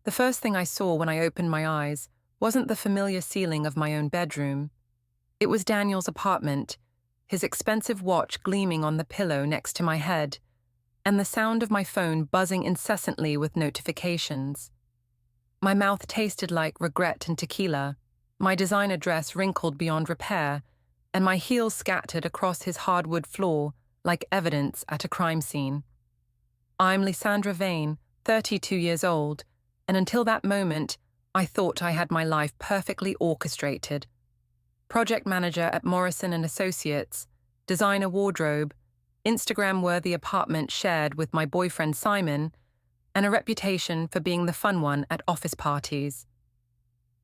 The first thing I saw when I opened my eyes wasn't the familiar ceiling of my own bedroom. It was Daniel's apartment, his expensive watch gleaming on the pillow next to my head, and the sound of my phone buzzing incessantly with notifications. My mouth tasted like regret and tequila, my designer dress wrinkled beyond repair, and my heels scattered across his hardwood floor like evidence at a crime scene. I'm Lysandra Vane, 32 years old, and until that moment, I thought I had my life perfectly orchestrated. Project manager at Morrison & Associates, designer wardrobe, Instagram-worthy apartment shared with my boyfriend Simon, and a reputation for being the fun one at office parties.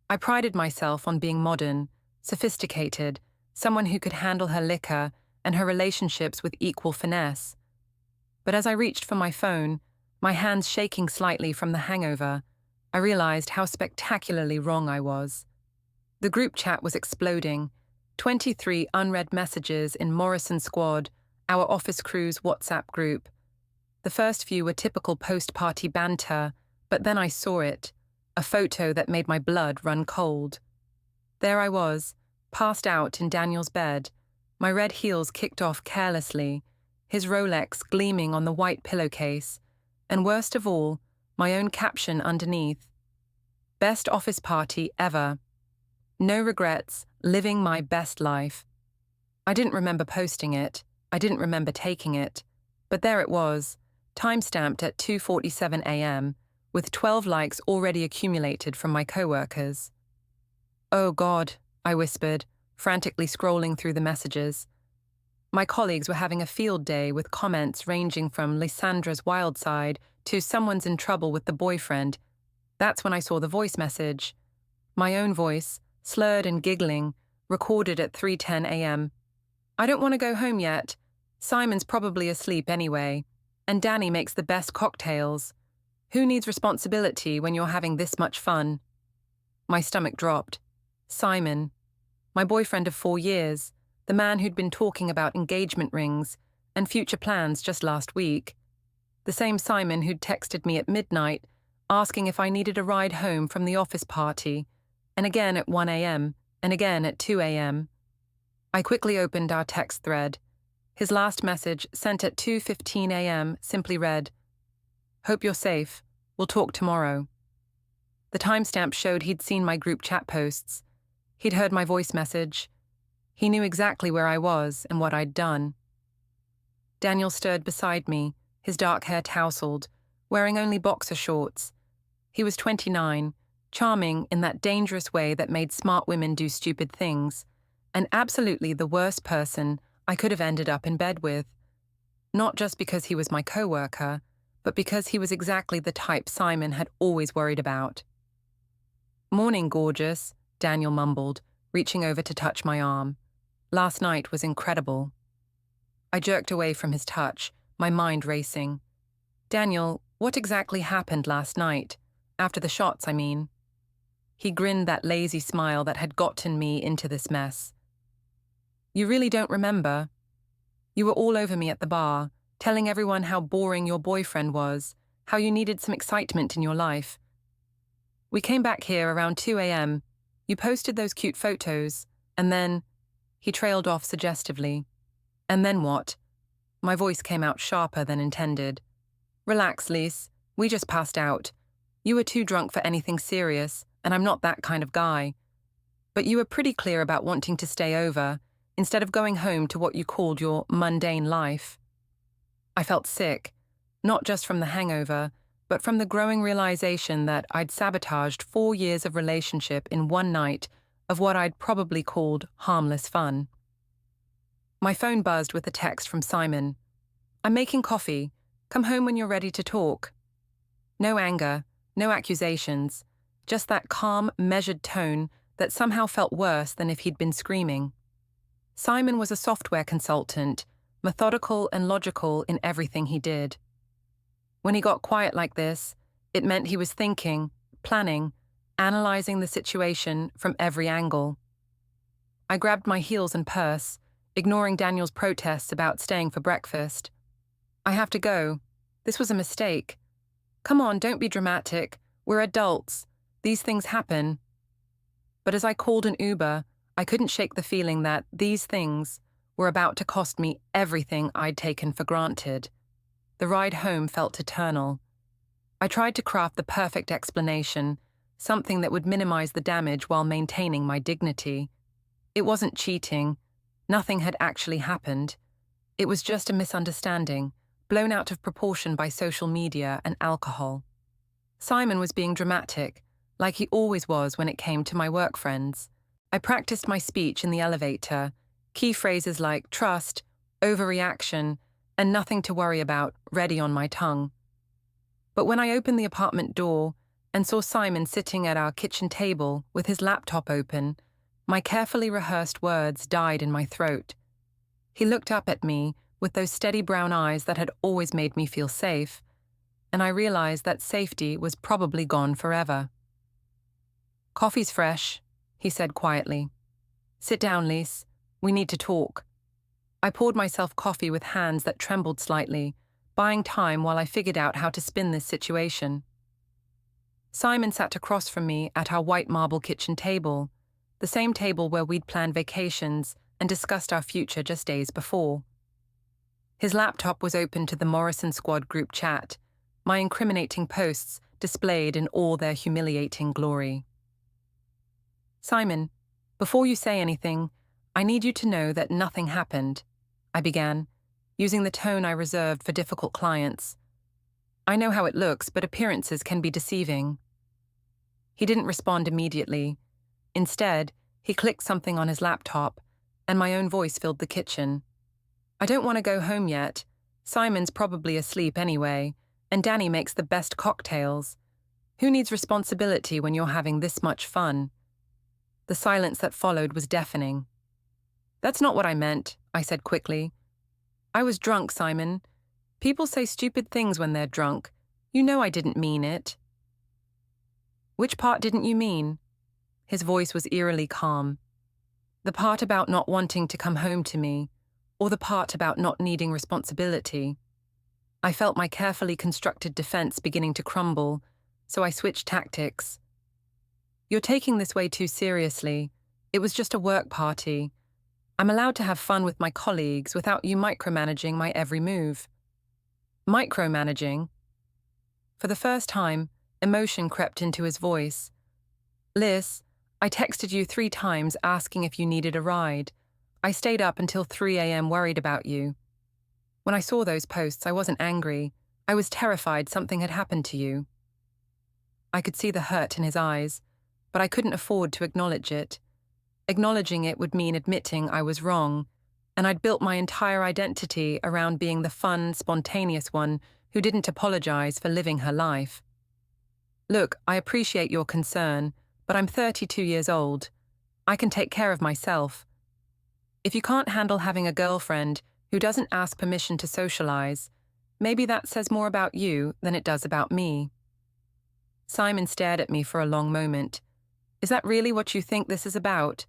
I prided myself on being modern, sophisticated, someone who could handle her liquor and her relationships with equal finesse. But as I reached for my phone, my hands shaking slightly from the hangover, I realized how spectacularly wrong I was. The group chat was exploding. 23 unread messages in Morrison Squad, our office crew's WhatsApp group. The first few were typical post-party banter, but then I saw it, a photo that made my blood run cold. There I was, passed out in Daniel's bed, my red heels kicked off carelessly, his Rolex gleaming on the white pillowcase, and worst of all, my own caption underneath. Best office party ever. No regrets, living my best life. I didn't remember posting it, I didn't remember taking it, but there it was, time-stamped at 2:47 a.m., with 12 likes already accumulated from my coworkers. "Oh God," I whispered, frantically scrolling through the messages. My colleagues were having a field day with comments ranging from Lysandra's wild side to someone's in trouble with the boyfriend. That's when I saw the voice message. My own voice, slurred and giggling, recorded at 3:10 a.m. "I don't want to go home yet. Simon's probably asleep anyway, and Danny makes the best cocktails. Who needs responsibility when you're having this much fun?" My stomach dropped. Simon. My boyfriend of 4 years, the man who'd been talking about engagement rings and future plans just last week. The same Simon who'd texted me at midnight, asking if I needed a ride home from the office party, and again at 1 a.m., and again at 2 a.m. I quickly opened our text thread. His last message, sent at 2:15 a.m., simply read, "Hope you're safe. We'll talk tomorrow." The timestamp showed he'd seen my group chat posts. He'd heard my voice message. He knew exactly where I was and what I'd done. Daniel stirred beside me, his dark hair tousled, wearing only boxer shorts. He was 29, charming in that dangerous way that made smart women do stupid things, and absolutely the worst person I could have ended up in bed with. Not just because he was my coworker, but because he was exactly the type Simon had always worried about. "Morning, gorgeous," Daniel mumbled, reaching over to touch my arm. "Last night was incredible." I jerked away from his touch, my mind racing. "Daniel, what exactly happened last night? After the shots, I mean." He grinned that lazy smile that had gotten me into this mess. "You really don't remember? You were all over me at the bar, telling everyone how boring your boyfriend was, how you needed some excitement in your life. We came back here around 2 a.m., you posted those cute photos, and then..." He trailed off suggestively. "And then what?" My voice came out sharper than intended. "Relax, Lys. We just passed out. You were too drunk for anything serious, and I'm not that kind of guy. But you were pretty clear about wanting to stay over, instead of going home to what you called your mundane life." I felt sick, not just from the hangover, but from the growing realization that I'd sabotaged 4 years of relationship in one night of what I'd probably called harmless fun. My phone buzzed with a text from Simon. "I'm making coffee. Come home when you're ready to talk." No anger, no accusations, just that calm, measured tone that somehow felt worse than if he'd been screaming. Simon was a software consultant, methodical and logical in everything he did. When he got quiet like this, it meant he was thinking, planning, analyzing the situation from every angle. I grabbed my heels and purse, ignoring Daniel's protests about staying for breakfast. "I have to go. This was a mistake. Come on, don't be dramatic. We're adults. These things happen. But as I called an Uber, I couldn't shake the feeling that these things were about to cost me everything I'd taken for granted. The ride home felt eternal. I tried to craft the perfect explanation, something that would minimize the damage while maintaining my dignity. It wasn't cheating. Nothing had actually happened. It was just a misunderstanding, blown out of proportion by social media and alcohol. Simon was being dramatic, like he always was when it came to my work friends. I practiced my speech in the elevator, key phrases like trust, overreaction, and nothing to worry about ready on my tongue. But when I opened the apartment door and saw Simon sitting at our kitchen table with his laptop open, my carefully rehearsed words died in my throat. He looked up at me with those steady brown eyes that had always made me feel safe, and I realized that safety was probably gone forever. "Coffee's fresh," he said quietly. "Sit down, Lys. We need to talk." I poured myself coffee with hands that trembled slightly, buying time while I figured out how to spin this situation. Simon sat across from me at our white marble kitchen table, the same table where we'd planned vacations and discussed our future just days before. His laptop was open to the Morrison Squad group chat, my incriminating posts displayed in all their humiliating glory. "Simon, before you say anything, I need you to know that nothing happened," I began, using the tone I reserved for difficult clients. "I know how it looks, but appearances can be deceiving." He didn't respond immediately. Instead, he clicked something on his laptop, and my own voice filled the kitchen. "I don't want to go home yet. Simon's probably asleep anyway, and Danny makes the best cocktails. Who needs responsibility when you're having this much fun?" The silence that followed was deafening. "That's not what I meant," I said quickly. "I was drunk, Simon. People say stupid things when they're drunk. You know I didn't mean it." "Which part didn't you mean?" His voice was eerily calm. "The part about not wanting to come home to me, or the part about not needing responsibility?" I felt my carefully constructed defense beginning to crumble, so I switched tactics. "You're taking this way too seriously. It was just a work party. I'm allowed to have fun with my colleagues without you micromanaging my every move." "Micromanaging?" For the first time, emotion crept into his voice. "Lys, I texted you 3 times asking if you needed a ride. I stayed up until 3 a.m. worried about you. When I saw those posts, I wasn't angry. I was terrified something had happened to you." I could see the hurt in his eyes, but I couldn't afford to acknowledge it. Acknowledging it would mean admitting I was wrong, and I'd built my entire identity around being the fun, spontaneous one who didn't apologize for living her life. "Look, I appreciate your concern, but I'm 32 years old. I can take care of myself. If you can't handle having a girlfriend who doesn't ask permission to socialize, maybe that says more about you than it does about me." Simon stared at me for a long moment. "Is that really what you think this is about?"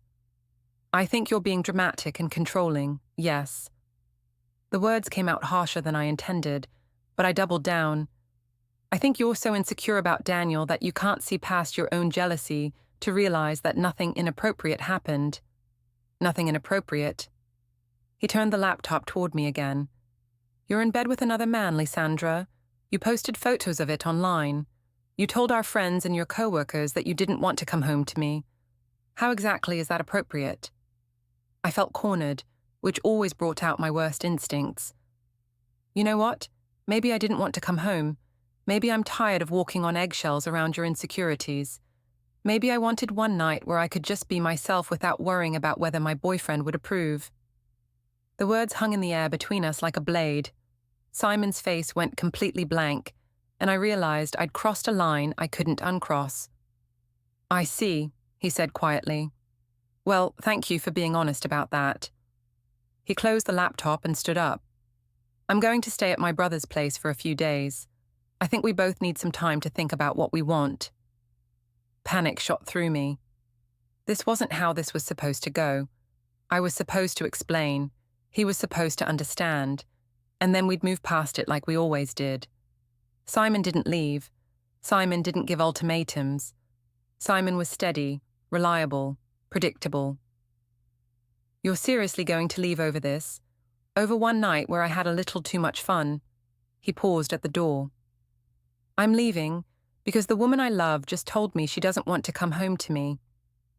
"I think you're being dramatic and controlling, yes." The words came out harsher than I intended, but I doubled down. "I think you're so insecure about Daniel that you can't see past your own jealousy to realize that nothing inappropriate happened." "Nothing inappropriate?" He turned the laptop toward me again. "You're in bed with another man, Lysandra. You posted photos of it online. You told our friends and your coworkers that you didn't want to come home to me. How exactly is that appropriate?" I felt cornered, which always brought out my worst instincts. "You know what? Maybe I didn't want to come home. Maybe I'm tired of walking on eggshells around your insecurities. Maybe I wanted one night where I could just be myself without worrying about whether my boyfriend would approve." The words hung in the air between us like a blade. Simon's face went completely blank, and I realized I'd crossed a line I couldn't uncross. "I see," he said quietly. "Well, thank you for being honest about that." He closed the laptop and stood up. "I'm going to stay at my brother's place for a few days. I think we both need some time to think about what we want." Panic shot through me. This wasn't how this was supposed to go. I was supposed to explain. He was supposed to understand. And then we'd move past it like we always did. Simon didn't leave. Simon didn't give ultimatums. Simon was steady, reliable, predictable. "You're seriously going to leave over this? Over one night where I had a little too much fun?" He paused at the door. "I'm leaving because the woman I love just told me she doesn't want to come home to me,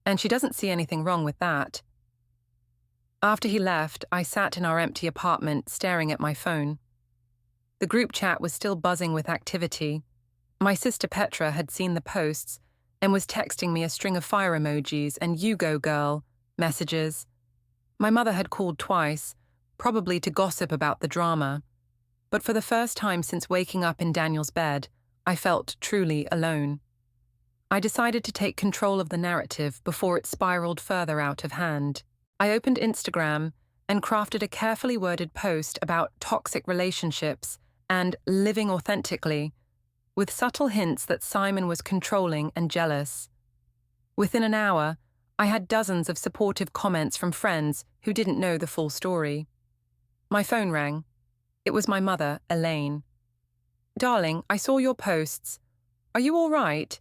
and she doesn't see anything wrong with that." After he left, I sat in our empty apartment staring at my phone. The group chat was still buzzing with activity. My sister Petra had seen the posts and was texting me a string of fire emojis and "you go girl" messages. My mother had called twice, probably to gossip about the drama. But for the first time since waking up in Daniel's bed, I felt truly alone. I decided to take control of the narrative before it spiraled further out of hand. I opened Instagram and crafted a carefully worded post about toxic relationships and living authentically, with subtle hints that Simon was controlling and jealous. Within an hour, I had dozens of supportive comments from friends who didn't know the full story. My phone rang. It was my mother, Elaine. "Darling, I saw your posts. Are you all right?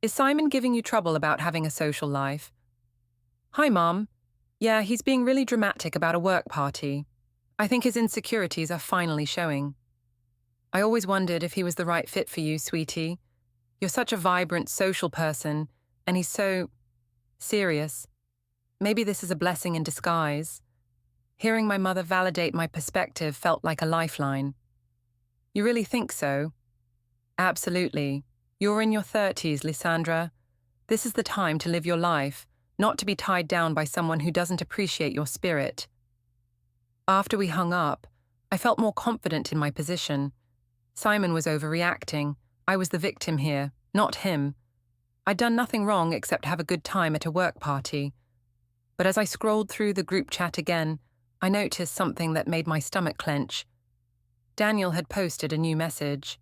Is Simon giving you trouble about having a social life?" "Hi, Mom. Yeah, he's being really dramatic about a work party. I think his insecurities are finally showing. I always wondered if he was the right fit for you, sweetie. You're such a vibrant, social person, and he's so serious. Maybe this is a blessing in disguise." Hearing my mother validate my perspective felt like a lifeline. "You really think so?" "Absolutely. You're in your 30s, Lysandra. This is the time to live your life, not to be tied down by someone who doesn't appreciate your spirit." After we hung up, I felt more confident in my position. Simon was overreacting. I was the victim here, not him. I'd done nothing wrong except have a good time at a work party. But as I scrolled through the group chat again, I noticed something that made my stomach clench. Daniel had posted a new message.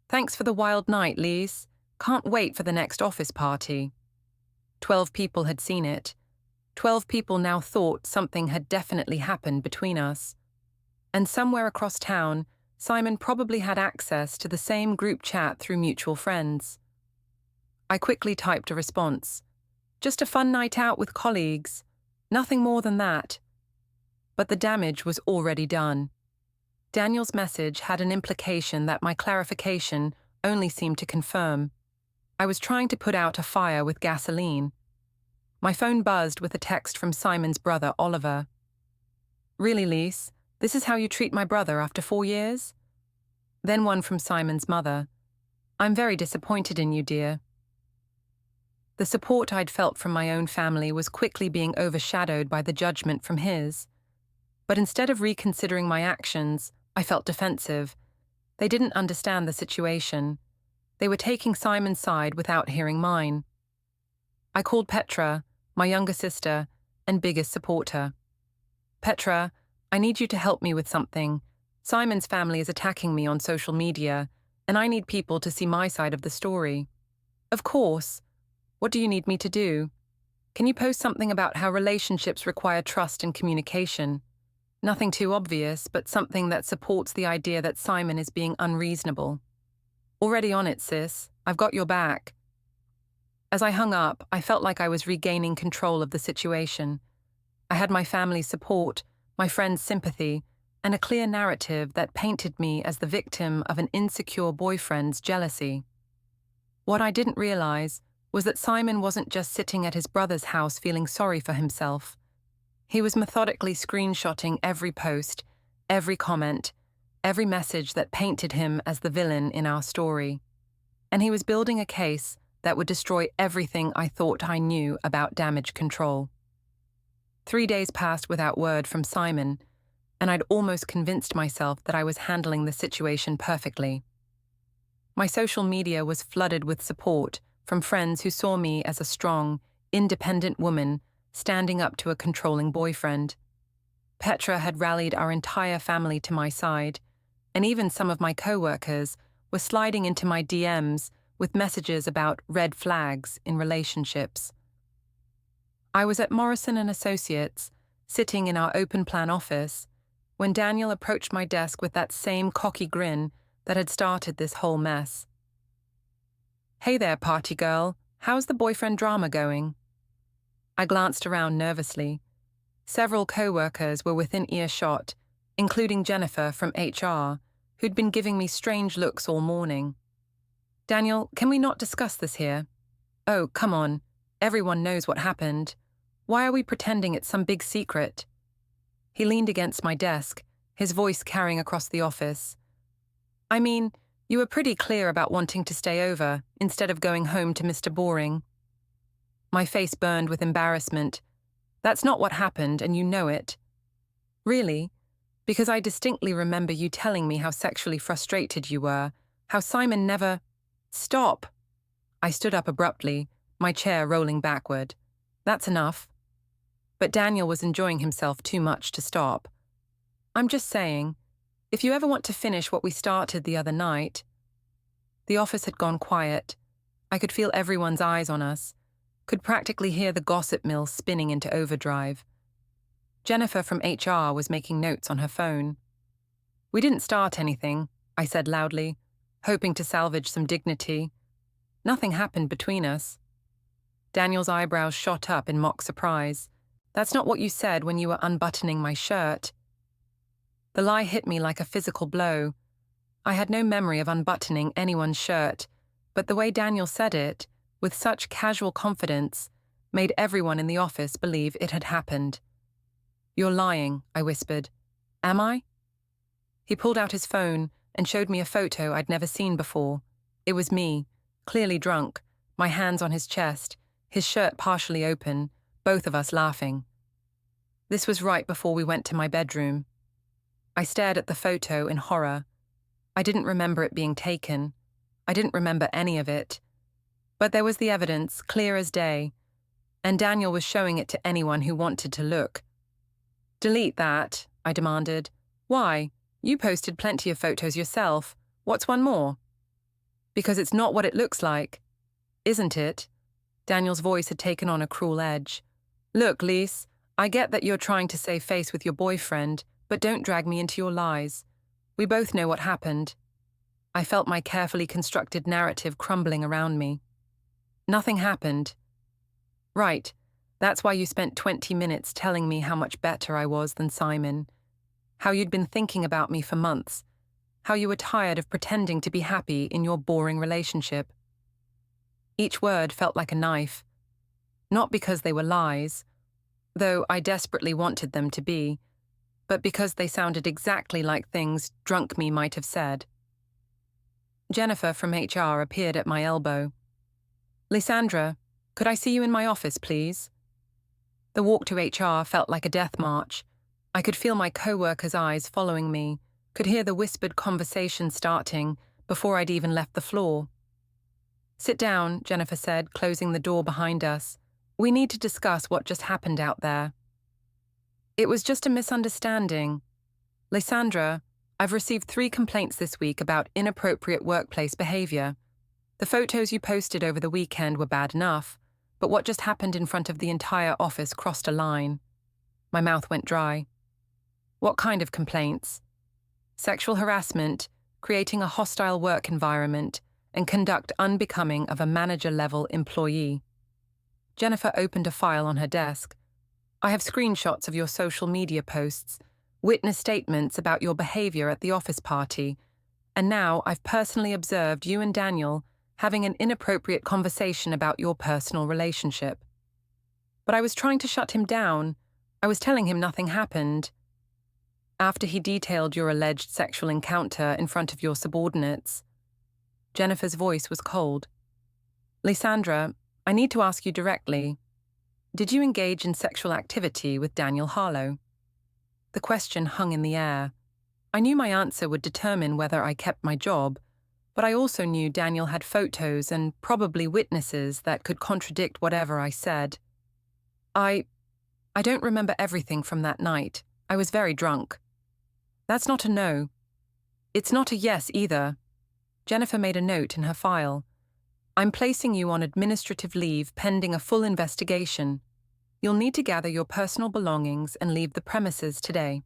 "Thanks for the wild night, Lys. Can't wait for the next office party." 12 people had seen it. 12 people now thought something had definitely happened between us. And somewhere across town, Simon probably had access to the same group chat through mutual friends. I quickly typed a response. "Just a fun night out with colleagues. Nothing more than that." But the damage was already done. Daniel's message had an implication that my clarification only seemed to confirm. I was trying to put out a fire with gasoline. My phone buzzed with a text from Simon's brother, Oliver. "Really, Lys? This is how you treat my brother after 4 years?" Then one from Simon's mother. "I'm very disappointed in you, dear." The support I'd felt from my own family was quickly being overshadowed by the judgment from his. But instead of reconsidering my actions, I felt defensive. They didn't understand the situation. They were taking Simon's side without hearing mine. I called Petra, my younger sister, and biggest supporter. "Petra, I need you to help me with something. Simon's family is attacking me on social media, and I need people to see my side of the story." "Of course. What do you need me to do? Can you post something about how relationships require trust and communication? Nothing too obvious, but something that supports the idea that Simon is being unreasonable." "Already on it, sis. I've got your back." As I hung up, I felt like I was regaining control of the situation. I had my family's support, my friends' sympathy, and a clear narrative that painted me as the victim of an insecure boyfriend's jealousy. What I didn't realize was that Simon wasn't just sitting at his brother's house feeling sorry for himself. He was methodically screenshotting every post, every comment, every message that painted him as the villain in our story. And he was building a case that would destroy everything I thought I knew about damage control. 3 days passed without word from Simon, and I'd almost convinced myself that I was handling the situation perfectly. My social media was flooded with support from friends who saw me as a strong, independent woman standing up to a controlling boyfriend. Petra had rallied our entire family to my side, and even some of my coworkers were sliding into my DMs with messages about red flags in relationships. I was at Morrison & Associates, sitting in our open-plan office, when Daniel approached my desk with that same cocky grin that had started this whole mess. Hey there, party girl. How's the boyfriend drama going? I glanced around nervously. Several coworkers were within earshot, including Jennifer from HR, who'd been giving me strange looks all morning. Daniel, can we not discuss this here? Oh, come on. Everyone knows what happened. Why are we pretending it's some big secret? He leaned against my desk, his voice carrying across the office. I mean, you were pretty clear about wanting to stay over instead of going home to Mr. Boring. My face burned with embarrassment. That's not what happened, and you know it. Really? Because I distinctly remember you telling me how sexually frustrated you were, how Simon never— Stop! I stood up abruptly, my chair rolling backward. That's enough. But Daniel was enjoying himself too much to stop. I'm just saying, if you ever want to finish what we started the other night— The office had gone quiet. I could feel everyone's eyes on us, could practically hear the gossip mill spinning into overdrive. Jennifer from HR was making notes on her phone. We didn't start anything, I said loudly, hoping to salvage some dignity. Nothing happened between us. Daniel's eyebrows shot up in mock surprise. That's not what you said when you were unbuttoning my shirt. The lie hit me like a physical blow. I had no memory of unbuttoning anyone's shirt, but the way Daniel said it, with such casual confidence, made everyone in the office believe it had happened. You're lying, I whispered. Am I? He pulled out his phone and showed me a photo I'd never seen before. It was me, clearly drunk, my hands on his chest, his shirt partially open, both of us laughing. This was right before we went to my bedroom. I stared at the photo in horror. I didn't remember it being taken. I didn't remember any of it. But there was the evidence, clear as day, and Daniel was showing it to anyone who wanted to look. Delete that, I demanded. Why? You posted plenty of photos yourself. What's one more? Because it's not what it looks like. Isn't it? Daniel's voice had taken on a cruel edge. Look, Lys, I get that you're trying to save face with your boyfriend, but don't drag me into your lies. We both know what happened. I felt my carefully constructed narrative crumbling around me. Nothing happened. Right. That's why you spent 20 minutes telling me how much better I was than Simon. How you'd been thinking about me for months. How you were tired of pretending to be happy in your boring relationship. Each word felt like a knife. Not because they were lies, though I desperately wanted them to be, but because they sounded exactly like things drunk me might have said. Jennifer from HR appeared at my elbow. Lysandra, could I see you in my office, please? The walk to HR felt like a death march. I could feel my coworkers' eyes following me, could hear the whispered conversation starting before I'd even left the floor. Sit down, Jennifer said, closing the door behind us. We need to discuss what just happened out there. It was just a misunderstanding. Lysandra, I've received 3 complaints this week about inappropriate workplace behavior. The photos you posted over the weekend were bad enough, but what just happened in front of the entire office crossed a line. My mouth went dry. What kind of complaints? Sexual harassment, creating a hostile work environment, and conduct unbecoming of a manager-level employee. Jennifer opened a file on her desk. I have screenshots of your social media posts, witness statements about your behavior at the office party, and now I've personally observed you and Daniel having an inappropriate conversation about your personal relationship. But I was trying to shut him down. I was telling him nothing happened. After he detailed your alleged sexual encounter in front of your subordinates. Jennifer's voice was cold. Lysandra, I need to ask you directly. Did you engage in sexual activity with Daniel Harlow? The question hung in the air. I knew my answer would determine whether I kept my job, but I also knew Daniel had photos and probably witnesses that could contradict whatever I said. I don't remember everything from that night. I was very drunk. That's not a no. It's not a yes either. Jennifer made a note in her file. I'm placing you on administrative leave pending a full investigation. You'll need to gather your personal belongings and leave the premises today.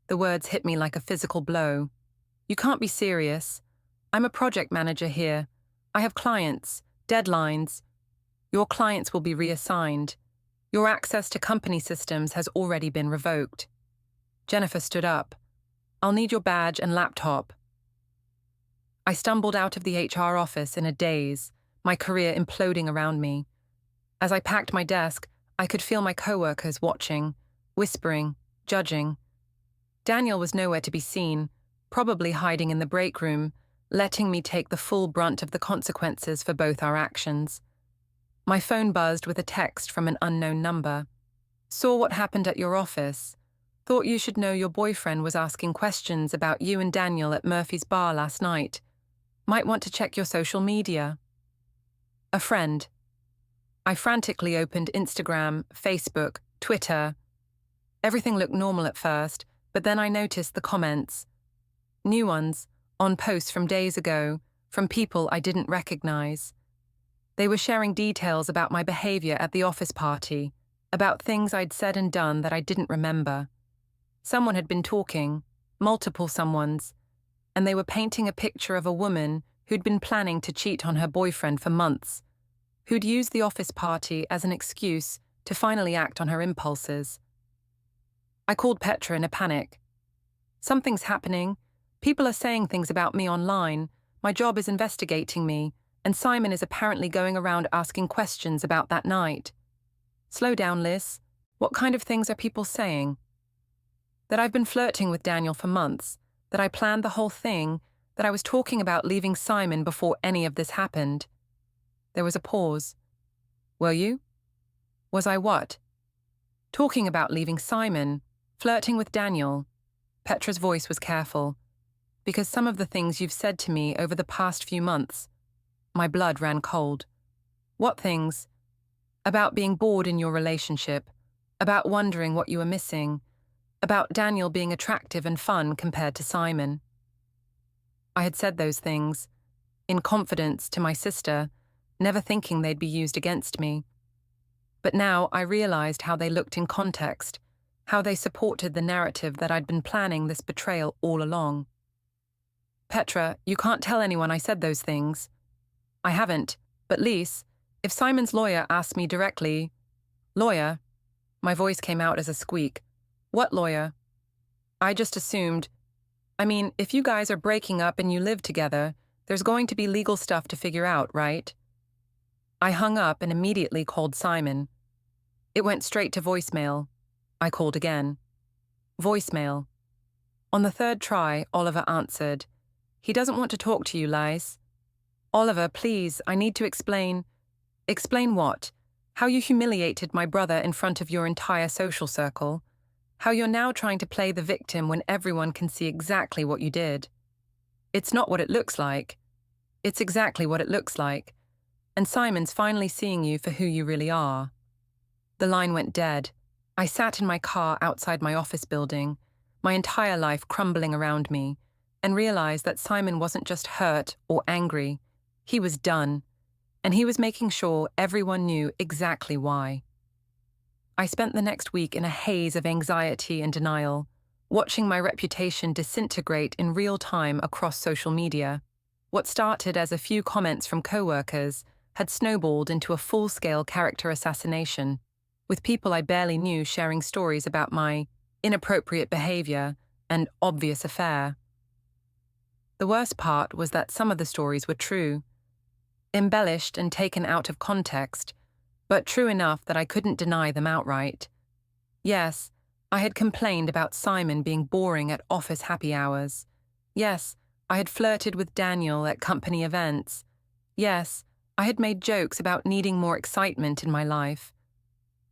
The words hit me like a physical blow. You can't be serious. I'm a project manager here. I have clients, deadlines. Your clients will be reassigned. Your access to company systems has already been revoked. Jennifer stood up. I'll need your badge and laptop. I stumbled out of the HR office in a daze, my career imploding around me. As I packed my desk, I could feel my coworkers watching, whispering, judging. Daniel was nowhere to be seen, probably hiding in the break room, letting me take the full brunt of the consequences for both our actions. My phone buzzed with a text from an unknown number. Saw what happened at your office. Thought you should know your boyfriend was asking questions about you and Daniel at Murphy's bar last night. Might want to check your social media. A friend. I frantically opened Instagram, Facebook, Twitter. Everything looked normal at first, but then I noticed the comments. New ones, on posts from days ago, from people I didn't recognize. They were sharing details about my behavior at the office party, about things I'd said and done that I didn't remember. Someone had been talking, multiple someones, and they were painting a picture of a woman who'd been planning to cheat on her boyfriend for months, who'd used the office party as an excuse to finally act on her impulses. I called Petra in a panic. Something's happening. People are saying things about me online. My job is investigating me, and Simon is apparently going around asking questions about that night. Slow down, Lys. What kind of things are people saying? That I've been flirting with Daniel for months, that I planned the whole thing, that I was talking about leaving Simon before any of this happened. There was a pause. Were you? Was I what? Talking about leaving Simon, flirting with Daniel. Petra's voice was careful. Because some of the things you've said to me over the past few months, my blood ran cold. What things? About being bored in your relationship, about wondering what you were missing, about Daniel being attractive and fun compared to Simon. I had said those things, in confidence to my sister, never thinking they'd be used against me. But now I realized how they looked in context, how they supported the narrative that I'd been planning this betrayal all along. Petra, you can't tell anyone I said those things. I haven't, but Lys, if Simon's lawyer asked me directly, lawyer? My voice came out as a squeak. What lawyer? I just assumed. I mean, if you guys are breaking up and you live together, there's going to be legal stuff to figure out, right? I hung up and immediately called Simon. It went straight to voicemail. I called again. Voicemail. On the third try, Oliver answered. He doesn't want to talk to you, Lys. Oliver, please, I need to explain. Explain what? How you humiliated my brother in front of your entire social circle. How you're now trying to play the victim when everyone can see exactly what you did. It's not what it looks like. It's exactly what it looks like. And Simon's finally seeing you for who you really are. The line went dead. I sat in my car outside my office building, my entire life crumbling around me, and realized that Simon wasn't just hurt or angry. He was done, and he was making sure everyone knew exactly why. I spent the next week in a haze of anxiety and denial, watching my reputation disintegrate in real time across social media. What started as a few comments from coworkers had snowballed into a full-scale character assassination, with people I barely knew sharing stories about my inappropriate behavior and obvious affair. The worst part was that some of the stories were true, embellished and taken out of context, but true enough that I couldn't deny them outright. Yes, I had complained about Simon being boring at office happy hours. Yes, I had flirted with Daniel at company events. Yes, I had made jokes about needing more excitement in my life.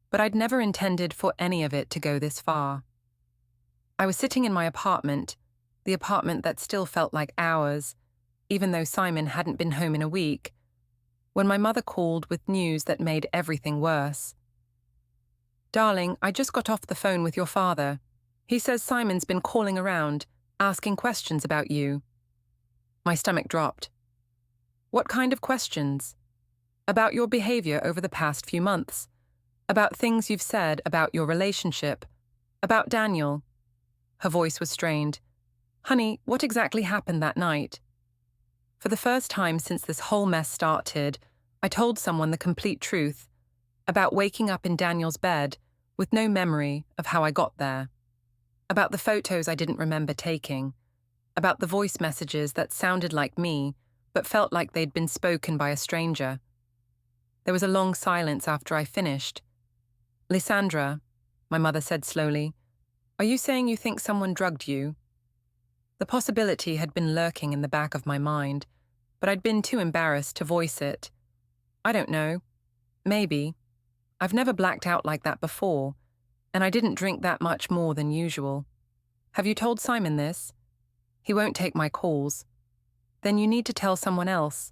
But I'd never intended for any of it to go this far. I was sitting in my apartment, the apartment that still felt like ours, even though Simon hadn't been home in a week, when my mother called with news that made everything worse. Darling, I just got off the phone with your father. He says Simon's been calling around, asking questions about you. My stomach dropped. What kind of questions? About your behavior over the past few months. About things you've said about your relationship. About Daniel. Her voice was strained. Honey, what exactly happened that night? For the first time since this whole mess started, I told someone the complete truth about waking up in Daniel's bed with no memory of how I got there, about the photos I didn't remember taking, about the voice messages that sounded like me but felt like they'd been spoken by a stranger. There was a long silence after I finished. "Lysandra," my mother said slowly, "are you saying you think someone drugged you?" The possibility had been lurking in the back of my mind, but I'd been too embarrassed to voice it. "I don't know. Maybe. I've never blacked out like that before, and I didn't drink that much more than usual. Have you told Simon this? He won't take my calls. Then you need to tell someone else.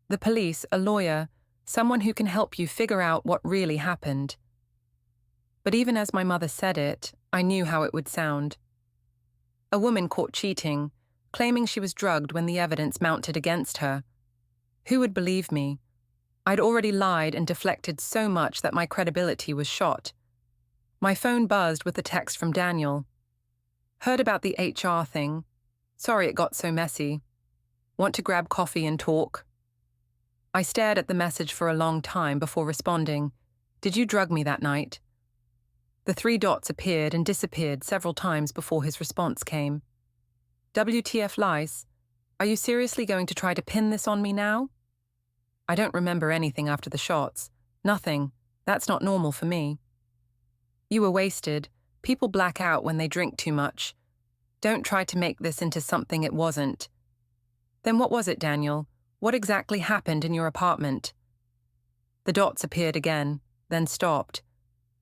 The police, a lawyer, someone who can help you figure out what really happened." But even as my mother said it, I knew how it would sound. A woman caught cheating, claiming she was drugged when the evidence mounted against her. Who would believe me? I'd already lied and deflected so much that my credibility was shot. My phone buzzed with a text from Daniel. "Heard about the HR thing. Sorry it got so messy. Want to grab coffee and talk?" I stared at the message for a long time before responding. "Did you drug me that night?" The 3 dots appeared and disappeared several times before his response came. "WTF Lys, are you seriously going to try to pin this on me now?" "I don't remember anything after the shots. Nothing. That's not normal for me." "You were wasted. People black out when they drink too much. Don't try to make this into something it wasn't." "Then what was it, Daniel? What exactly happened in your apartment?" The dots appeared again, then stopped.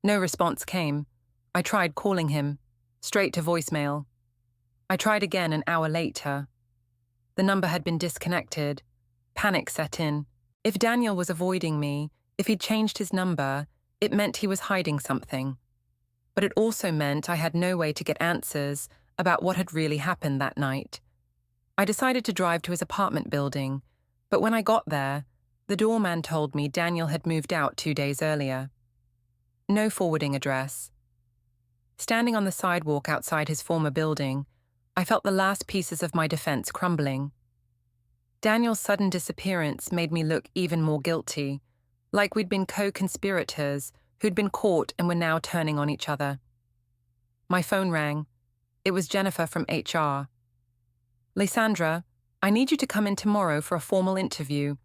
No response came. I tried calling him, straight to voicemail. I tried again an hour later. The number had been disconnected. Panic set in. If Daniel was avoiding me, if he'd changed his number, it meant he was hiding something. But it also meant I had no way to get answers about what had really happened that night. I decided to drive to his apartment building, but when I got there, the doorman told me Daniel had moved out 2 days earlier. No forwarding address. Standing on the sidewalk outside his former building, I felt the last pieces of my defense crumbling. Daniel's sudden disappearance made me look even more guilty, like we'd been co-conspirators who'd been caught and were now turning on each other. My phone rang. It was Jennifer from HR. "Lysandra, I need you to come in tomorrow for a formal interview.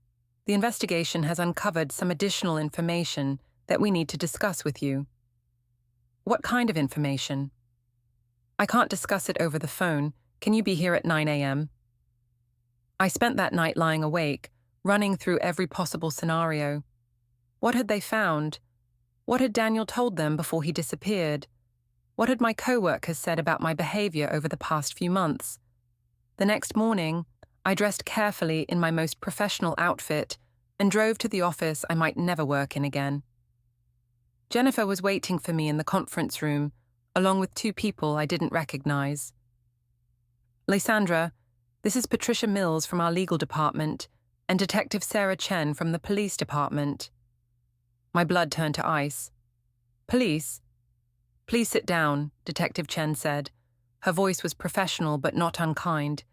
The investigation has uncovered some additional information that we need to discuss with you." "What kind of information?" "I can't discuss it over the phone. Can you be here at 9 a.m.? I spent that night lying awake, running through every possible scenario. What had they found? What had Daniel told them before he disappeared? What had my coworkers said about my behavior over the past few months? The next morning, I dressed carefully in my most professional outfit and drove to the office I might never work in again. Jennifer was waiting for me in the conference room, along with 2 people I didn't recognize. "Lysandra, this is Patricia Mills from our legal department and Detective Sarah Chen from the police department." My blood turned to ice. "Police?" "Please sit down," Detective Chen said. Her voice was professional but not unkind.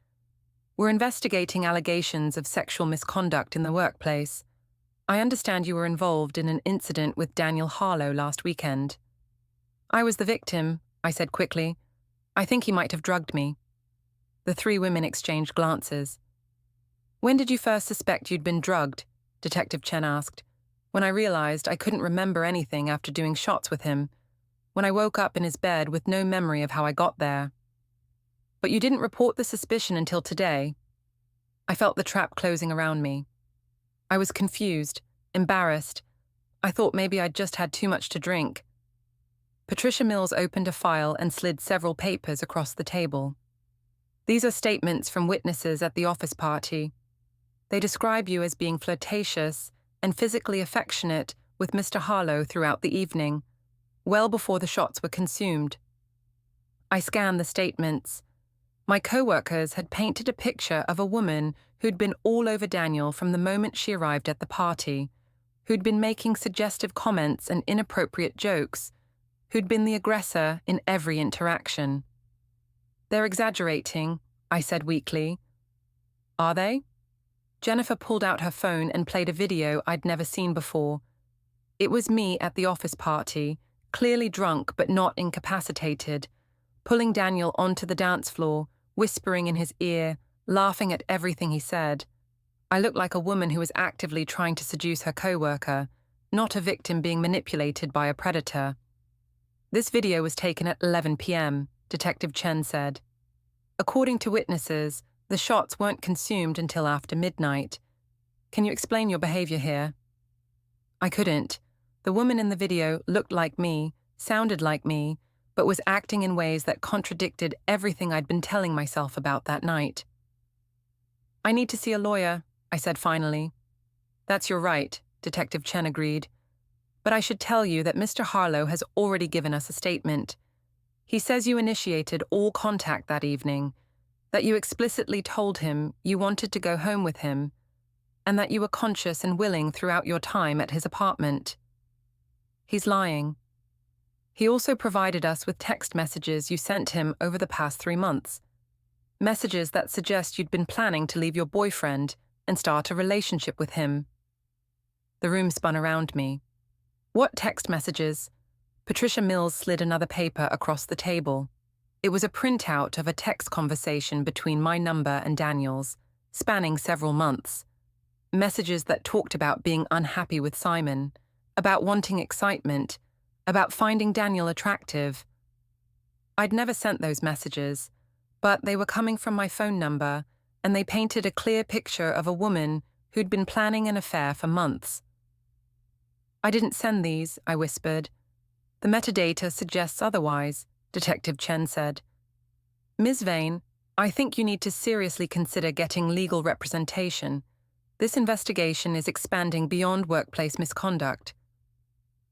"We're investigating allegations of sexual misconduct in the workplace. I understand you were involved in an incident with Daniel Harlow last weekend." "I was the victim," I said quickly. "I think he might have drugged me." The 3 women exchanged glances. "When did you first suspect you'd been drugged?" Detective Chen asked. "When I realized I couldn't remember anything after doing shots with him. When I woke up in his bed with no memory of how I got there." "But you didn't report the suspicion until today." I felt the trap closing around me. I was confused, embarrassed. I thought maybe I'd just had too much to drink. Patricia Mills opened a file and slid several papers across the table. "These are statements from witnesses at the office party. They describe you as being flirtatious and physically affectionate with Mr. Harlow throughout the evening, well before the shots were consumed." I scanned the statements. My coworkers had painted a picture of a woman who'd been all over Daniel from the moment she arrived at the party, who'd been making suggestive comments and inappropriate jokes, who'd been the aggressor in every interaction. "They're exaggerating," I said weakly. "Are they?" Jennifer pulled out her phone and played a video I'd never seen before. It was me at the office party, clearly drunk but not incapacitated, pulling Daniel onto the dance floor, whispering in his ear, laughing at everything he said. I looked like a woman who was actively trying to seduce her coworker, not a victim being manipulated by a predator. This video was taken at 11 p.m., Detective Chen said. According to witnesses, the shots weren't consumed until after midnight. Can you explain your behavior here? I couldn't. The woman in the video looked like me, sounded like me, but was acting in ways that contradicted everything I'd been telling myself about that night. I need to see a lawyer, I said finally. That's your right, Detective Chen agreed. But I should tell you that Mr. Harlow has already given us a statement. He says you initiated all contact that evening, that you explicitly told him you wanted to go home with him, and that you were conscious and willing throughout your time at his apartment. He's lying. He also provided us with text messages you sent him over the past 3 months. Messages that suggest you'd been planning to leave your boyfriend and start a relationship with him. The room spun around me. What text messages? Patricia Mills slid another paper across the table. It was a printout of a text conversation between my number and Daniel's, spanning several months. Messages that talked about being unhappy with Simon, about wanting excitement, about finding Daniel attractive. I'd never sent those messages, but they were coming from my phone number, and they painted a clear picture of a woman who'd been planning an affair for months. I didn't send these, I whispered. The metadata suggests otherwise, Detective Chen said. Ms. Vane, I think you need to seriously consider getting legal representation. This investigation is expanding beyond workplace misconduct.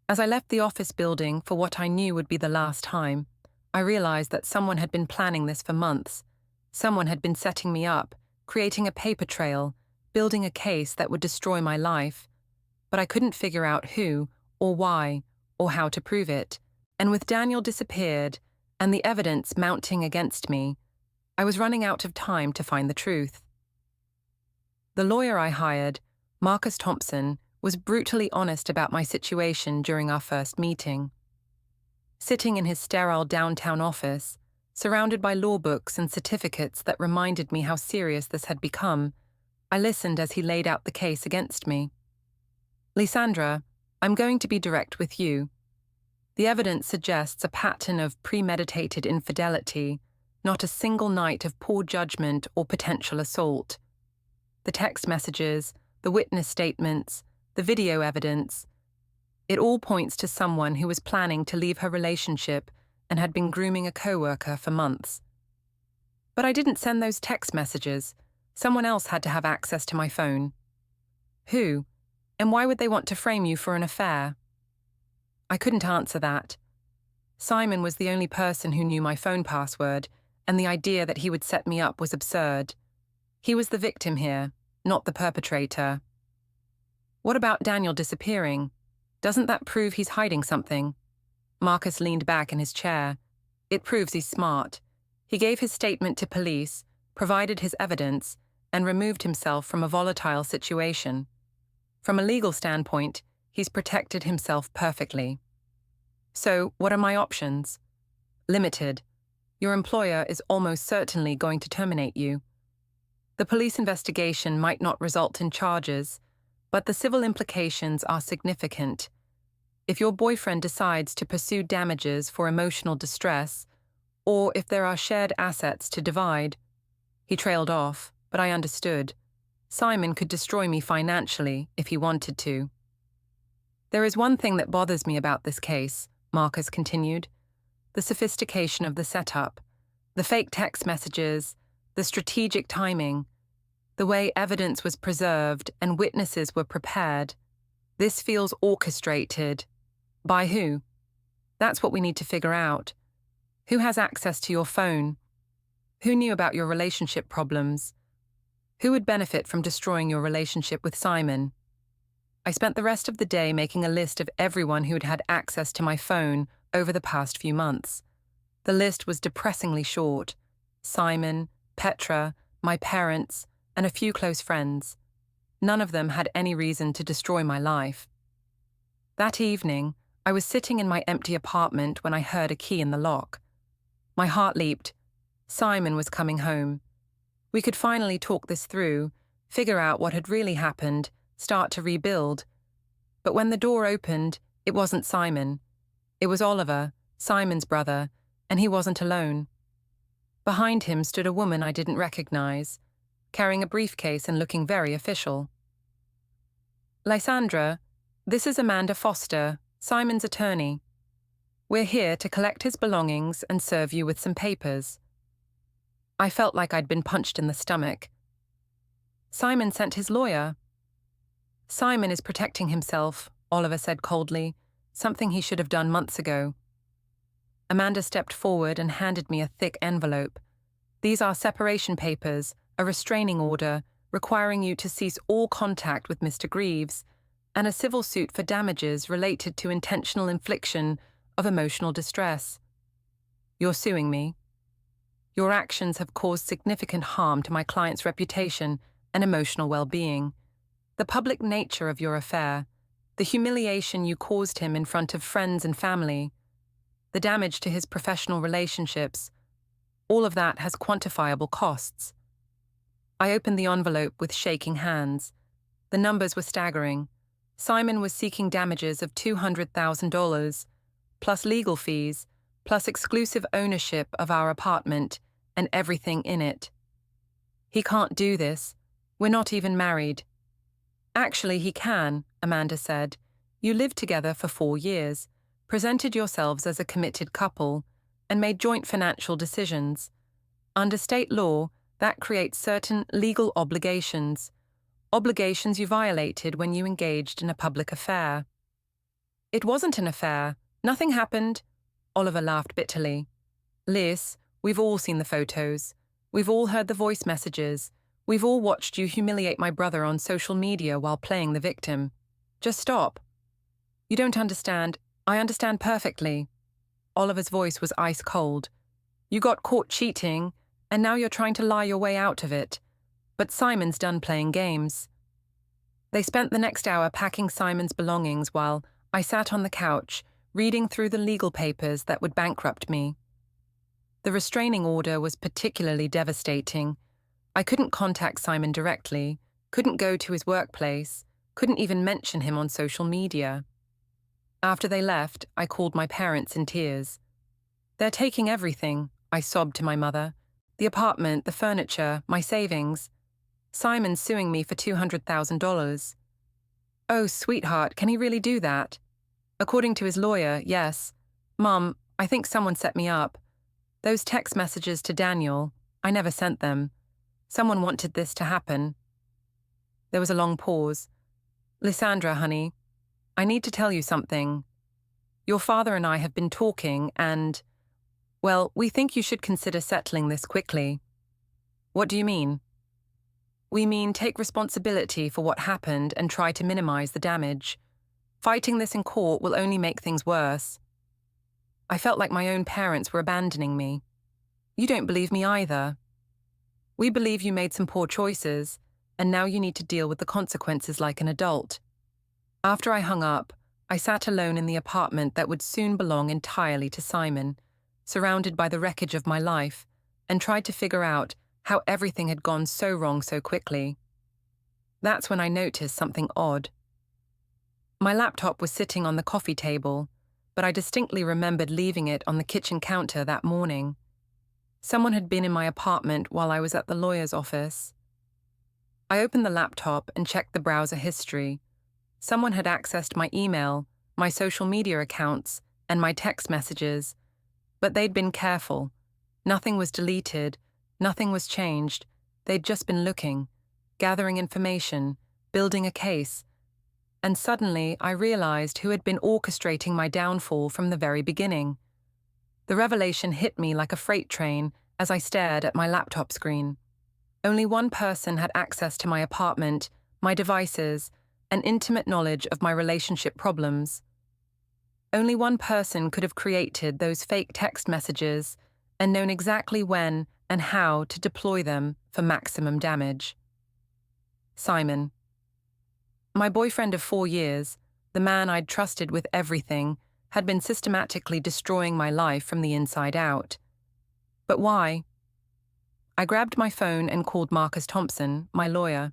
As I left the office building for what I knew would be the last time, I realized that someone had been planning this for months. Someone had been setting me up, creating a paper trail, building a case that would destroy my life. But I couldn't figure out who, or why, or how to prove it. And with Daniel disappeared, and the evidence mounting against me, I was running out of time to find the truth. The lawyer I hired, Marcus Thompson, was brutally honest about my situation during our first meeting. Sitting in his sterile downtown office, surrounded by law books and certificates that reminded me how serious this had become, I listened as he laid out the case against me. Lysandra, I'm going to be direct with you. The evidence suggests a pattern of premeditated infidelity, not a single night of poor judgment or potential assault. The text messages, the witness statements, the video evidence, it all points to someone who was planning to leave her relationship and had been grooming a coworker for months. But I didn't send those text messages. Someone else had to have access to my phone. Who? And why would they want to frame you for an affair? I couldn't answer that. Simon was the only person who knew my phone password, and the idea that he would set me up was absurd. He was the victim here, not the perpetrator. What about Daniel disappearing? Doesn't that prove he's hiding something? Marcus leaned back in his chair. It proves he's smart. He gave his statement to police, provided his evidence, and removed himself from a volatile situation. From a legal standpoint, he's protected himself perfectly. So, what are my options? Limited. Your employer is almost certainly going to terminate you. The police investigation might not result in charges, but the civil implications are significant. If your boyfriend decides to pursue damages for emotional distress, or if there are shared assets to divide. He trailed off, but I understood. Simon could destroy me financially if he wanted to. There is one thing that bothers me about this case, Marcus continued. The sophistication of the setup, the fake text messages, the strategic timing, the way evidence was preserved and witnesses were prepared. This feels orchestrated. By who? That's what we need to figure out. Who has access to your phone? Who knew about your relationship problems? Who would benefit from destroying your relationship with Simon? I spent the rest of the day making a list of everyone who had had access to my phone over the past few months. The list was depressingly short. Simon, Petra, my parents, and a few close friends. None of them had any reason to destroy my life. That evening, I was sitting in my empty apartment when I heard a key in the lock. My heart leaped. Simon was coming home. We could finally talk this through, figure out what had really happened, start to rebuild. But when the door opened, it wasn't Simon. It was Oliver, Simon's brother, and he wasn't alone. Behind him stood a woman I didn't recognize, carrying a briefcase and looking very official. Lysandra, this is Amanda Foster, Simon's attorney. We're here to collect his belongings and serve you with some papers. I felt like I'd been punched in the stomach. Simon sent his lawyer. Simon is protecting himself, Oliver said coldly, something he should have done months ago. Amanda stepped forward and handed me a thick envelope. These are separation papers, a restraining order requiring you to cease all contact with Mr. Greaves, and a civil suit for damages related to intentional infliction of emotional distress. You're suing me. Your actions have caused significant harm to my client's reputation and emotional well-being. The public nature of your affair, the humiliation you caused him in front of friends and family, the damage to his professional relationships, all of that has quantifiable costs. I opened the envelope with shaking hands. The numbers were staggering. Simon was seeking damages of $200,000, plus legal fees, plus exclusive ownership of our apartment and everything in it. He can't do this. We're not even married. Actually, he can, Amanda said. You lived together for 4 years, presented yourselves as a committed couple, and made joint financial decisions. Under state law, that creates certain legal obligations you violated when you engaged in a public affair. It wasn't an affair. Nothing happened. Oliver laughed bitterly. Lys, we've all seen the photos. We've all heard the voice messages. We've all watched you humiliate my brother on social media while playing the victim. Just stop. You don't understand. I understand perfectly. Oliver's voice was ice cold. You got caught cheating, and now you're trying to lie your way out of it. But Simon's done playing games. They spent the next hour packing Simon's belongings while I sat on the couch, reading through the legal papers that would bankrupt me. The restraining order was particularly devastating. I couldn't contact Simon directly, couldn't go to his workplace, couldn't even mention him on social media. After they left, I called my parents in tears. They're taking everything, I sobbed to my mother. The apartment, the furniture, my savings. Simon's suing me for $200,000. Oh, sweetheart, can he really do that? According to his lawyer, yes. Mum, I think someone set me up. Those text messages to Daniel, I never sent them. Someone wanted this to happen. There was a long pause. Lysandra, honey, I need to tell you something. Your father and I have been talking and, well, we think you should consider settling this quickly. What do you mean? We mean take responsibility for what happened and try to minimize the damage. Fighting this in court will only make things worse. I felt like my own parents were abandoning me. You don't believe me either. We believe you made some poor choices, and now you need to deal with the consequences like an adult. After I hung up, I sat alone in the apartment that would soon belong entirely to Simon, surrounded by the wreckage of my life, and tried to figure out how everything had gone so wrong so quickly. That's when I noticed something odd. My laptop was sitting on the coffee table, but I distinctly remembered leaving it on the kitchen counter that morning. Someone had been in my apartment while I was at the lawyer's office. I opened the laptop and checked the browser history. Someone had accessed my email, my social media accounts, and my text messages, but they'd been careful. Nothing was deleted, nothing was changed. They'd just been looking, gathering information, building a case. And suddenly I realized who had been orchestrating my downfall from the very beginning. The revelation hit me like a freight train as I stared at my laptop screen. Only one person had access to my apartment, my devices, and intimate knowledge of my relationship problems. Only one person could have created those fake text messages and known exactly when and how to deploy them for maximum damage. Simon. My boyfriend of 4 years, the man I'd trusted with everything, had been systematically destroying my life from the inside out. But why? I grabbed my phone and called Marcus Thompson, my lawyer.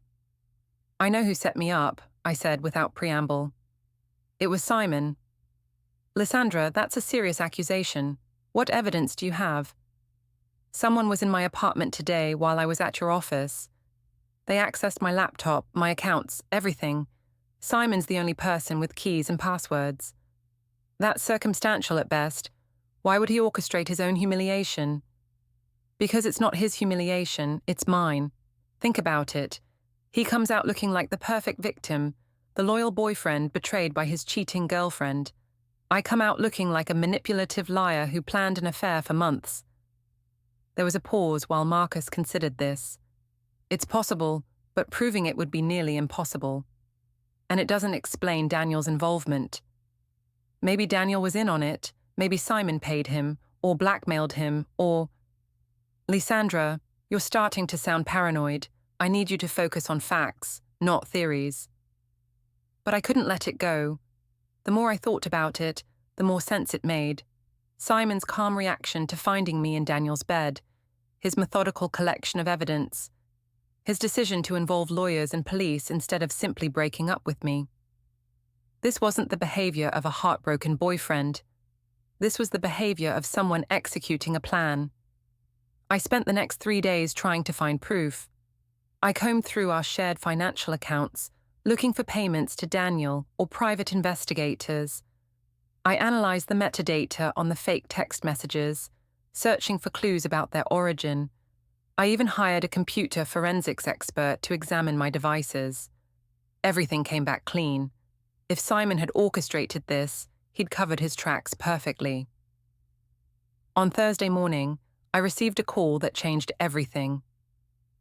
"I know who set me up," I said without preamble. "It was Simon." "Lysandra, that's a serious accusation. What evidence do you have?" "Someone was in my apartment today while I was at your office. They accessed my laptop, my accounts, everything. Simon's the only person with keys and passwords." "That's circumstantial at best. Why would he orchestrate his own humiliation?" "Because it's not his humiliation, it's mine. Think about it. He comes out looking like the perfect victim, the loyal boyfriend betrayed by his cheating girlfriend. I come out looking like a manipulative liar who planned an affair for months." There was a pause while Marcus considered this. "It's possible, but proving it would be nearly impossible. And it doesn't explain Daniel's involvement. Maybe Daniel was in on it, maybe Simon paid him, or blackmailed him, or—" "Lysandra, you're starting to sound paranoid. I need you to focus on facts, not theories." But I couldn't let it go. The more I thought about it, the more sense it made. Simon's calm reaction to finding me in Daniel's bed, his methodical collection of evidence, his decision to involve lawyers and police instead of simply breaking up with me. This wasn't the behavior of a heartbroken boyfriend. This was the behavior of someone executing a plan. I spent the next 3 days trying to find proof. I combed through our shared financial accounts, looking for payments to Daniel or private investigators. I analyzed the metadata on the fake text messages, searching for clues about their origin. I even hired a computer forensics expert to examine my devices. Everything came back clean. If Simon had orchestrated this, he'd covered his tracks perfectly. On Thursday morning, I received a call that changed everything.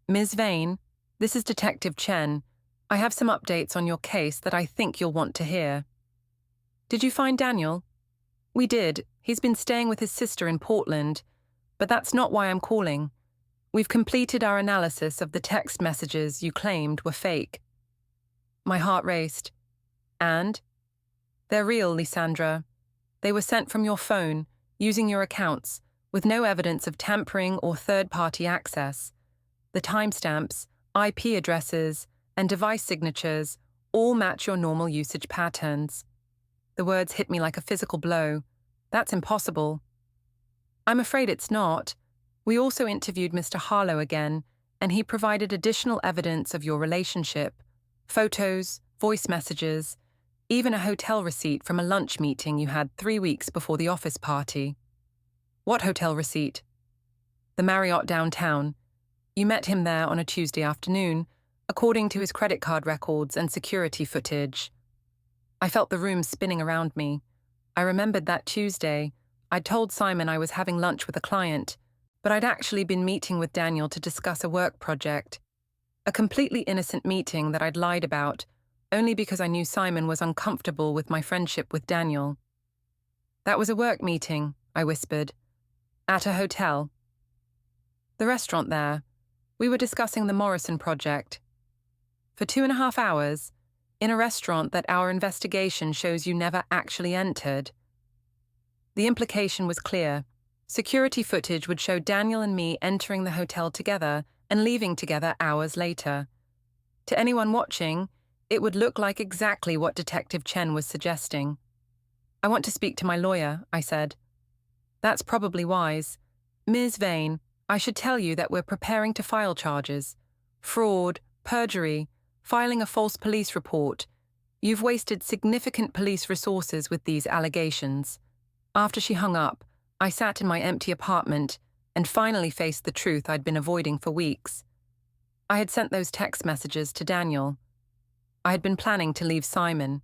"Ms. Vane, this is Detective Chen. I have some updates on your case that I think you'll want to hear." "Did you find Daniel?" "We did. He's been staying with his sister in Portland. But that's not why I'm calling. We've completed our analysis of the text messages you claimed were fake." My heart raced. "And?" "They're real, Lysandra. They were sent from your phone, using your accounts, with no evidence of tampering or third-party access. The timestamps, IP addresses, and device signatures all match your normal usage patterns." The words hit me like a physical blow. "That's impossible." "I'm afraid it's not. We also interviewed Mr. Harlow again, and he provided additional evidence of your relationship. Photos, voice messages, even a hotel receipt from a lunch meeting you had 3 weeks before the office party." "What hotel receipt?" "The Marriott downtown. You met him there on a Tuesday afternoon, according to his credit card records and security footage." I felt the room spinning around me. I remembered that Tuesday, I'd told Simon I was having lunch with a client, but I'd actually been meeting with Daniel to discuss a work project. A completely innocent meeting that I'd lied about, only because I knew Simon was uncomfortable with my friendship with Daniel. "That was a work meeting," I whispered. "At a hotel?" "The restaurant there. We were discussing the Morrison project." "For 2.5 hours? In a restaurant that our investigation shows you never actually entered?" The implication was clear. Security footage would show Daniel and me entering the hotel together and leaving together hours later. To anyone watching, it would look like exactly what Detective Chen was suggesting. "I want to speak to my lawyer," I said. "That's probably wise. Ms. Vane, I should tell you that we're preparing to file charges. Fraud, perjury, filing a false police report. You've wasted significant police resources with these allegations." After she hung up, I sat in my empty apartment and finally faced the truth I'd been avoiding for weeks. I had sent those text messages to Daniel. I had been planning to leave Simon.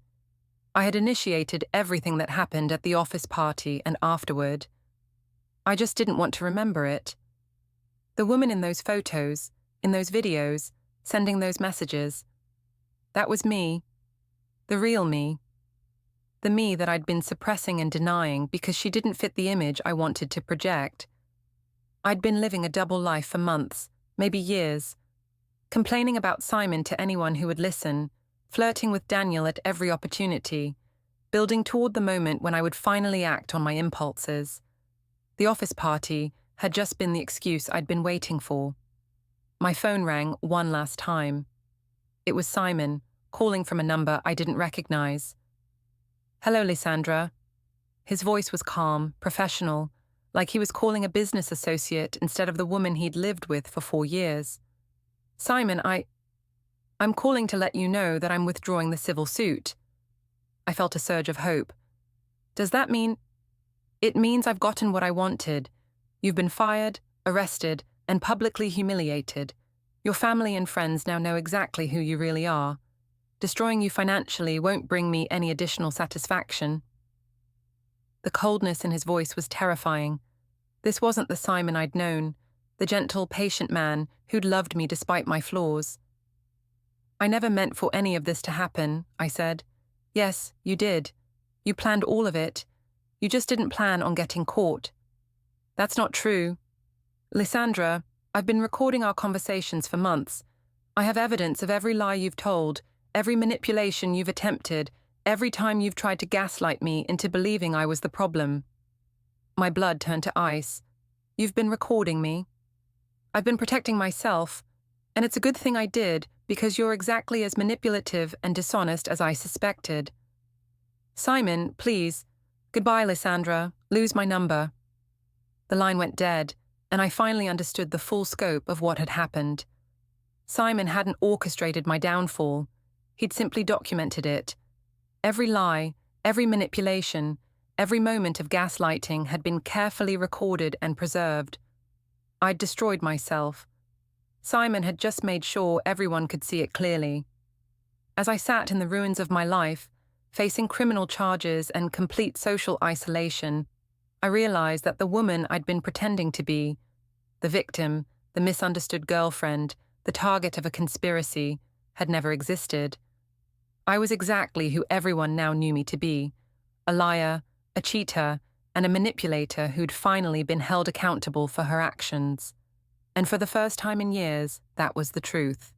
I had initiated everything that happened at the office party and afterward. I just didn't want to remember it. The woman in those photos, in those videos, sending those messages, that was me. The real me. The me that I'd been suppressing and denying because she didn't fit the image I wanted to project. I'd been living a double life for months, maybe years, complaining about Simon to anyone who would listen, flirting with Daniel at every opportunity, building toward the moment when I would finally act on my impulses. The office party had just been the excuse I'd been waiting for. My phone rang one last time. It was Simon, calling from a number I didn't recognize. "Hello, Lysandra." His voice was calm, professional, like he was calling a business associate instead of the woman he'd lived with for 4 years. "Simon, I'm calling to let you know that I'm withdrawing the civil suit." I felt a surge of hope. "Does that mean—" "It means I've gotten what I wanted. You've been fired, arrested, and publicly humiliated. Your family and friends now know exactly who you really are. Destroying you financially won't bring me any additional satisfaction." The coldness in his voice was terrifying. This wasn't the Simon I'd known, the gentle, patient man who'd loved me despite my flaws. "I never meant for any of this to happen," I said. "Yes, you did. You planned all of it. You just didn't plan on getting caught." "That's not true. Lysandra, I've been recording our conversations for months. I have evidence of every lie you've told, every manipulation you've attempted, every time you've tried to gaslight me into believing I was the problem." My blood turned to ice. "You've been recording me. I've been protecting myself, and it's a good thing I did because you're exactly as manipulative and dishonest as I suspected." "Simon, please. Goodbye, Lysandra. Lose my number." The line went dead, and I finally understood the full scope of what had happened. Simon hadn't orchestrated my downfall. He'd simply documented it. Every lie, every manipulation, every moment of gaslighting had been carefully recorded and preserved. I'd destroyed myself. Simon had just made sure everyone could see it clearly. As I sat in the ruins of my life, facing criminal charges and complete social isolation, I realized that the woman I'd been pretending to be, the victim, the misunderstood girlfriend, the target of a conspiracy, had never existed. I was exactly who everyone now knew me to be, a liar, a cheater, and a manipulator who'd finally been held accountable for her actions. And for the first time in years, that was the truth.